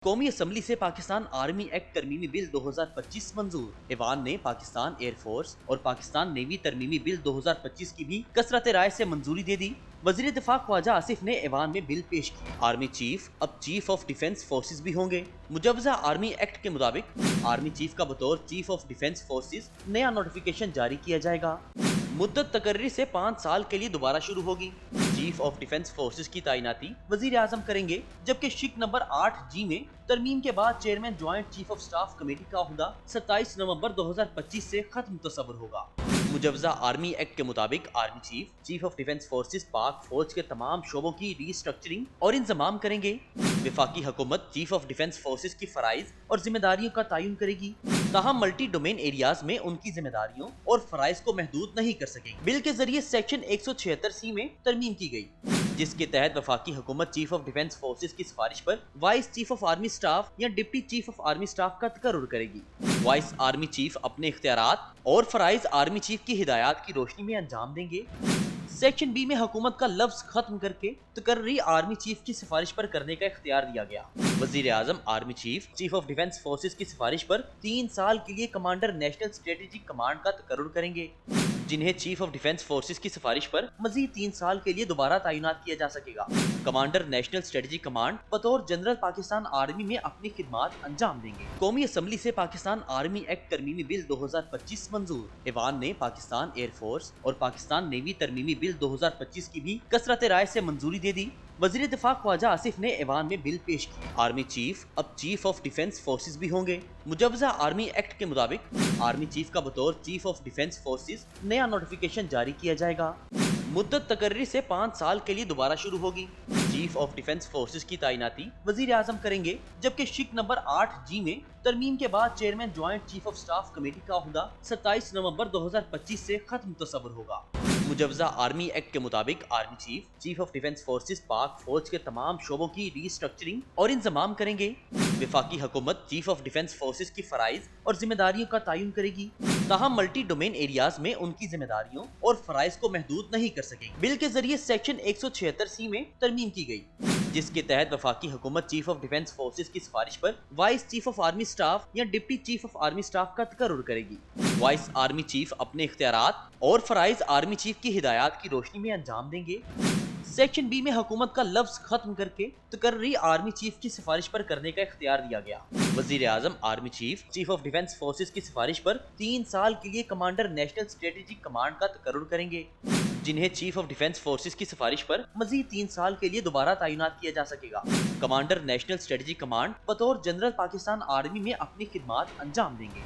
कौमी असम्बली से Pakistan army act तरमीमी bill 2025 मंजूर। ईवान ने पाकिस्तान एयर फोर्स और पाकिस्तान नेवी तरमीमी बिल 2025 की भी कसरत राय से मंजूरी दे दी। वजीर दिफा ख्वाजा आसिफ ने ईवान में बिल पेश किया। आर्मी चीफ अब चीफ ऑफ डिफेंस फोर्सेज भी होंगे। मुजवजा आर्मी एक्ट के मुताबिक आर्मी चीफ का बतौर चीफ ऑफ डिफेंस फोर्सेज नया नोटिफिकेशन जारी किया जाएगा। मुद्दत तकर्री से 5 साल के लिए दोबारा शुरू होगी। चीफ ऑफ डिफेंस फोर्सेज की तैनाती वजीर आजम करेंगे, जबकि शिक नंबर 8G में तरमीम के बाद chairman joint chief of staff committee का ओहदा 27 नवंबर 2025 से खत्म तस्वर होगा। मुजवजा आर्मी एक्ट के मुताबिक army chief chief of defence forces पाक फौज के तमाम शोबों की रीस्ट्रक्चरिंग और इंतजाम करेंगे। वफाकी हुकूमत चीफ ऑफ डिफेंस फोर्सेज की फराइज और जिम्मेदारियों का तयन करेगी, ताहम मल्टी डोमेन एरियाज में उनकी जिम्मेदारियों और फराइज को महदूद नहीं कर सकेगी। बिल के जरिए सेक्शन 176C में तरमीम की गई, जिसके तहत वफाकी हुकूमत चीफ ऑफ डिफेंस फोर्सेज की सिफारिश पर vice chief of army staff या deputy chief of army staff का तकर्रुर करेगी। वाइस आर्मी चीफ अपने इख्तियारात और फराइज आर्मी चीफ की हिदायत की रोशनी में अंजाम देंगे। सेक्शन B में हुकूमत का लफ्ज खत्म करके तकर्री आर्मी चीफ की सिफारिश पर करने का इख्तियार दिया गया। वजीर आजम army chief chief of defence forces की सिफारिश पर 3 साल के लिए कमांडर नेशनल स्ट्रेटेजिक कमांड का तकर्रुर करेंगे, जिन्हें चीफ ऑफ डिफेंस फोर्सेज की सिफारिश पर मजीद 3 साल के लिए दोबारा तैनात किया जा सकेगा। कमांडर नेशनल स्ट्रेटेजिक कमांड बतौर जनरल पाकिस्तान आर्मी में अपनी खिदमात अंजाम देंगे। कौमी असम्बली से पाकिस्तान आर्मी एक्ट तरमीमी बिल 2025 मंजूर। ईवान ने पाकिस्तान एयर फोर्स और पाकिस्तान नेवी तरमीमी बिल 2025 की भी कसरत राय से मंजूरी दे दी। वजीर दिफा ख्वाजा आसिफ ने ईवान में बिल पेश किया। आर्मी चीफ अब चीफ ऑफ डिफेंस फोर्सेज भी होंगे। मुजवजा आर्मी एक्ट के मुताबिक आर्मी चीफ का बतौर चीफ ऑफ डिफेंस फोर्सेज नया नोटिफिकेशन जारी किया जाएगा। मुद्दत तकर्री से 5 साल के लिए दोबारा शुरू होगी। चीफ ऑफ डिफेंस फोर्सेज की तैनाती वजीर आजम करेंगे, जबकि शिक नंबर 8G में तरमीम के बाद chairman joint chief of staff committee का ओहदा 27 नवंबर 2025 से खत्म तस्वर होगा। मुजवजा आर्मी एक्ट के मुताबिक army chief chief of defence forces पाक फौज के तमाम शोबों की रीस्ट्रक्चरिंग और इंतजाम करेंगे। वफाकी हुकूमत चीफ ऑफ डिफेंस फोर्सेज की फराइज और जिम्मेदारियों का तयन करेगी, ताहम मल्टी डोमेन एरियाज में उनकी जिम्मेदारियों और फराइज को महदूद नहीं कर सकेगी। बिल के जरिए सेक्शन 176C में तरमीम की गई, जिसके तहत वफाकी हुकूमत चीफ ऑफ डिफेंस फोर्सेज की सिफारिश पर vice chief of army staff या deputy chief of army staff का तकर्रुर करेगी। वाइस आर्मी चीफ अपने इख्तियारात और फराइज आर्मी चीफ की हिदायत की रोशनी में अंजाम देंगे। सेक्शन B में हुकूमत का लफ्ज खत्म करके तकर्री आर्मी चीफ की सिफारिश पर करने का इख्तियार दिया गया। वजीर आजम army chief chief of defence forces की सिफारिश पर 3 साल के लिए कमांडर नेशनल स्ट्रेटेजिक कमांड का तकर्रुर करेंगे, जिन्हें चीफ ऑफ डिफेंस फोर्सेज की सिफारिश पर मजीद 3 साल के लिए दोबारा तैनात किया जा सकेगा। कमांडर नेशनल स्ट्रेटेजिक कमांड बतौर जनरल पाकिस्तान आर्मी में अपनी खिदमात अंजाम देंगे।